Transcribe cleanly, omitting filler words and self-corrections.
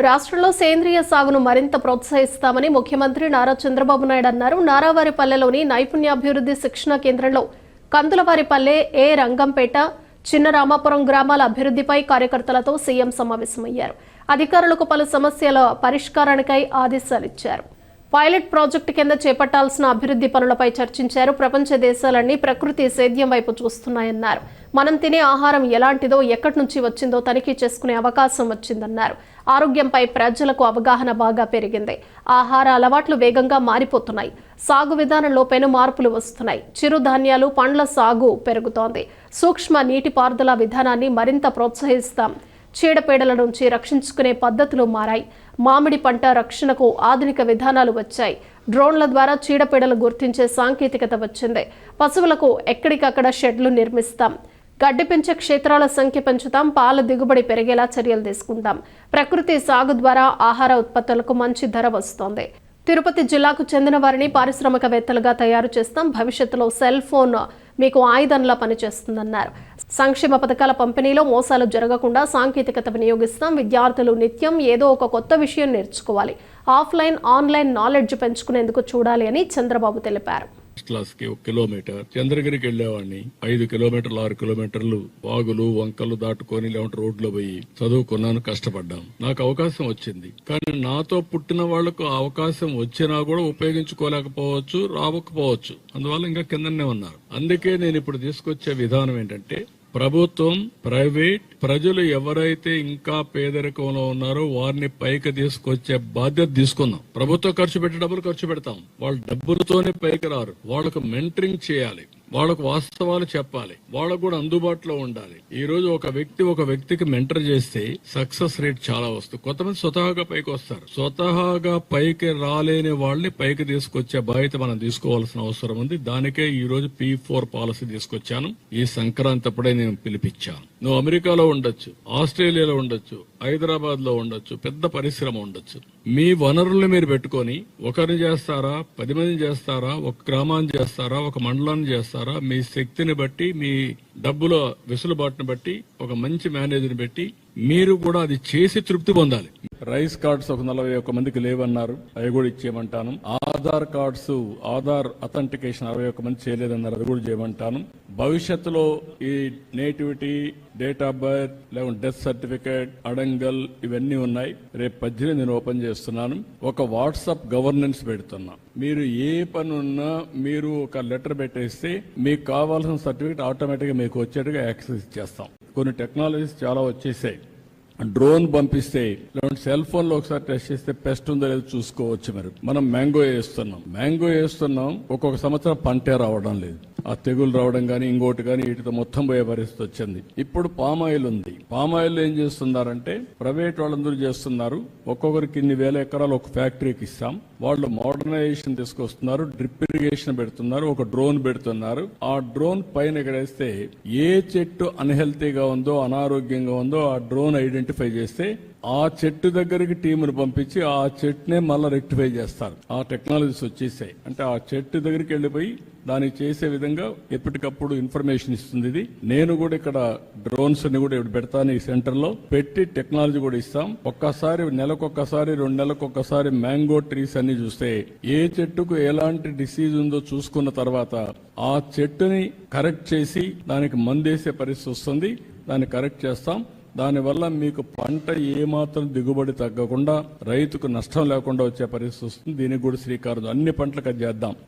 రాష్ట్రంలో సేంద్రియ సాగును మరింత ప్రోత్సహిస్తామని ముఖ్యమంత్రి నారా చంద్రబాబు నాయుడు అన్నారు. నారావారిపల్లెలోని నైపుణ్యాభివృద్ధి శిక్షణ కేంద్రంలో కందులవారిపల్లె, ఏ రంగంపేట, చిన్న రామాపురం గ్రామాల అభివృద్ధిపై కార్యకర్తలతో సీఎం సమావేశమయ్యారు. అధికారులకు పలు సమస్యల పరిష్కారానికై ఆదేశాలిచ్చారు. పైలట్ ప్రాజెక్టు కింద చేపట్టాల్సిన అభివృద్ధి పనులపై చర్చించారు. ప్రపంచ దేశాలన్నీ ప్రకృతి సేద్యం వైపు చూస్తున్నాయన్నారు. మనం తినే ఆహారం ఎలాంటిదో, ఎక్కడి నుంచి వచ్చిందో తనిఖీ చేసుకునే అవకాశం వచ్చిందన్నారు. ఆరోగ్యంపై ప్రజలకు అవగాహన బాగా పెరిగింది. ఆహార అలవాట్లు వేగంగా మారిపోతున్నాయి. సాగు విధానంలో పెను మార్పులు వస్తున్నాయి. చిరుధాన్యాలు, పండ్ల సాగు పెరుగుతోంది. సూక్ష్మ నీటిపారుదల విధానాన్ని మరింత ప్రోత్సహిస్తాం. చీడపీడల నుంచి రక్షించుకునే పద్ధతులు మారాయి. మామిడి పంట రక్షణకు ఆధునిక విధానాలు వచ్చాయి. డ్రోన్ల ద్వారా చీడపీడలు గుర్తించే సాంకేతికత వచ్చింది. పశువులకు ఎక్కడికక్కడ షెడ్లు నిర్మిస్తాం. గడ్డి పెంచే క్షేత్రాల సంఖ్య పెంచుతాం. పాల దిగుబడి పెరిగేలా చర్యలు తీసుకుంటాం. ప్రకృతి సాగు ద్వారా ఆహార ఉత్పత్తులకు మంచి ధర వస్తోంది. తిరుపతి జిల్లాకు చెందిన వారిని పారిశ్రామికవేత్తలుగా తయారు చేస్తాం. భవిష్యత్తులో సెల్ ఫోన్ మీకు ఆయుధంలా పనిచేస్తుందన్నారు. సంక్షేమ పథకాల పంపిణీలో మోసాలు జరగకుండా సాంకేతికత వినియోగిస్తాం. విద్యార్థులు నిత్యం ఏదో ఒక కొత్త విషయం నేర్చుకోవాలి. ఆఫ్లైన్, ఆన్లైన్ నాలెడ్జ్ పెంచుకునేందుకు చూడాలి అని చంద్రబాబు తెలిపారు. క్లాస్ కి 1 కిలోమీటర్ చంద్రగిరికి వెళ్లేవాడిని. 5 కిలోమీటర్లు 6 కిలోమీటర్లు వాగులు వంకలు దాటుకొని లేవంటే రోడ్లో పోయి చదువుకున్నాను, కష్టపడ్డాం. నాకు అవకాశం వచ్చింది. కానీ నాతో పుట్టిన వాళ్లకు అవకాశం వచ్చినా కూడా ఉపయోగించుకోలేకపోవచ్చు, రావకపోవచ్చు. అందువల్ల ఇంకా కిందనే ఉన్నారు. అందుకే నేను ఇప్పుడు తీసుకొచ్చే విధానం ఏంటంటే, ప్రభుత్వం, ప్రైవేట్, ప్రజలు ఎవరైతే ఇంకా పేదరికంలో ఉన్నారో వారిని పైకి తీసుకొచ్చే బాధ్యత తీసుకుందాం. ప్రభుత్వం ఖర్చు పెట్టే డబ్బులు ఖర్చు పెడతాం. వాళ్ళు డబ్బులతోనే పైకి రారు. వాళ్ళకు మెంటరింగ్ చేయాలి. వాళ్ళకు వాస్తవాలు చెప్పాలి. వాళ్ళకు కూడా అందుబాటులో ఉండాలి. ఈ రోజు ఒక వ్యక్తికి మెంటర్ చేస్తే సక్సెస్ రేట్ చాలా వస్తుంది. కొంతమంది స్వతహాగా పైకి వస్తారు. స్వతహాగా పైకి రాలేని వాళ్ళని పైకి తీసుకొచ్చే బాధ్యత మనం తీసుకోవాల్సిన అవసరం ఉంది. దానికే ఈ రోజు P4 పాలసీ తీసుకొచ్చాను. ఈ సంక్రాంతి అప్పుడే నేను పిలిపించాను. నువ్వు అమెరికాలో ఉండొచ్చు, ఆస్ట్రేలియాలో ఉండొచ్చు, హైదరాబాద్ లో ఉండొచ్చు, పెద్ద పరిశ్రమ ఉండొచ్చు. మీ వనరుల్ని మీరు పెట్టుకొని ఒకరిని చేస్తారా, 10 మందిని చేస్తారా, ఒక గ్రామాన్ని చేస్తారా, ఒక మండలాన్ని చేస్తారా, మీ శక్తిని బట్టి, మీ డబ్బుల వెసులుబాటును బట్టి, ఒక మంచి మేనేజర్ని పెట్టి మీరు కూడా అది చేసి తృప్తి పొందాలి. రైస్ కార్డ్స్ ఒక 41 మందికి లేవన్నారు, అవి కూడా ఇచ్చేయమంటాను. ఆధార్ కార్డ్స్, ఆధార్ అథెంటికేషన్ 61 మంది చేయలేదన్నారు, అది కూడా చేయమంటాను. భవిష్యత్తులో ఈ నేటివిటీ, డేట్ ఆఫ్ బర్త్, లేకుంటే డెత్ సర్టిఫికేట్, అడంగల్ ఇవన్నీ ఉన్నాయి. రేపు 18 నేను ఓపెన్ చేస్తున్నాను. ఒక వాట్సాప్ గవర్నెన్స్ పెడుతున్నా. మీరు ఏ పని ఉన్నా మీరు ఒక లెటర్ పెట్టేస్తే మీకు కావాల్సిన సర్టిఫికేట్ ఆటోమేటిక్ గా మీకు వచ్చేట్టుగా యాక్సెస్ ఇచ్చేస్తాం. కొన్ని టెక్నాలజీస్ చాలా వచ్చేసాయి. డ్రోన్ పంపిస్తే, సెల్ ఫోన్ లో ఒకసారి టెస్ట్ చేస్తే పెస్ట్ ఉందో లేదో చూసుకోవచ్చు. మనం మ్యాంగో వేస్తున్నాం. ఒక్కొక్క సంవత్సరం పంటే రావడం లేదు. ఆ తెగులు రావడం గానీ ఇంకోటి గానీ వీటితో మొత్తం పోయే పరిస్థితి వచ్చింది. ఇప్పుడు పామాయిల్ ఉంది. పామాయిల్ ఏం చేస్తున్నారంటే ప్రైవేట్ వాళ్ళందరూ చేస్తున్నారు. ఒక్కొక్కరికి ఇన్ని వేల ఎకరాలు ఒక ఫ్యాక్టరీకి ఇస్తాం. వాళ్ళు మోడర్నైజేషన్ తీసుకొస్తున్నారు, డ్రిప్ ఇరిగేషన్ పెడుతున్నారు, ఒక డ్రోన్ పెడుతున్నారు. ఆ డ్రోన్ పైన ఎక్కడేస్తే ఏ చెట్టు అన్హెల్తీగా ఉందో, అనారోగ్యంగా ఉందో ఆ డ్రోన్ ఐడెంటిఫై చేస్తే ఆ చెట్టు దగ్గరికి టీమును పంపించి ఆ చెట్టునే మళ్ళీ రెక్టిఫై చేస్తారు. ఆ టెక్నాలజీస్ వచ్చేసాయి. అంటే ఆ చెట్టు దగ్గరికి వెళ్లిపోయి దానికి చేసే విధంగా ఎప్పటికప్పుడు ఇన్ఫర్మేషన్ ఇస్తుంది. ఇది నేను కూడా ఇక్కడ డ్రోన్స్ ని కూడా ఇప్పుడు పెడతాను. ఈ సెంటర్ లో పెట్టి టెక్నాలజీ కూడా ఇస్తాం. ఒక్కసారి నెలకొక్కసారి, 2 నెలలకొక్కసారి మ్యాంగో ట్రీస్ అన్ని చూస్తే ఏ చెట్టుకు ఎలాంటి డిసీజ్ ఉందో చూసుకున్న తర్వాత ఆ చెట్టుని కరెక్ట్ చేసి దానికి మందేసే పరిస్థితి వస్తుంది. దాన్ని కరెక్ట్ చేస్తాం. దానివల్ల మీకు పంట ఏమాత్రం దిగుబడి తగ్గకుండా, రైతుకు నష్టం లేకుండా వచ్చే పరిస్థితి వస్తుంది. దీనికి కూడా శ్రీకారం అన్ని పంటలకు అది చేద్దాం.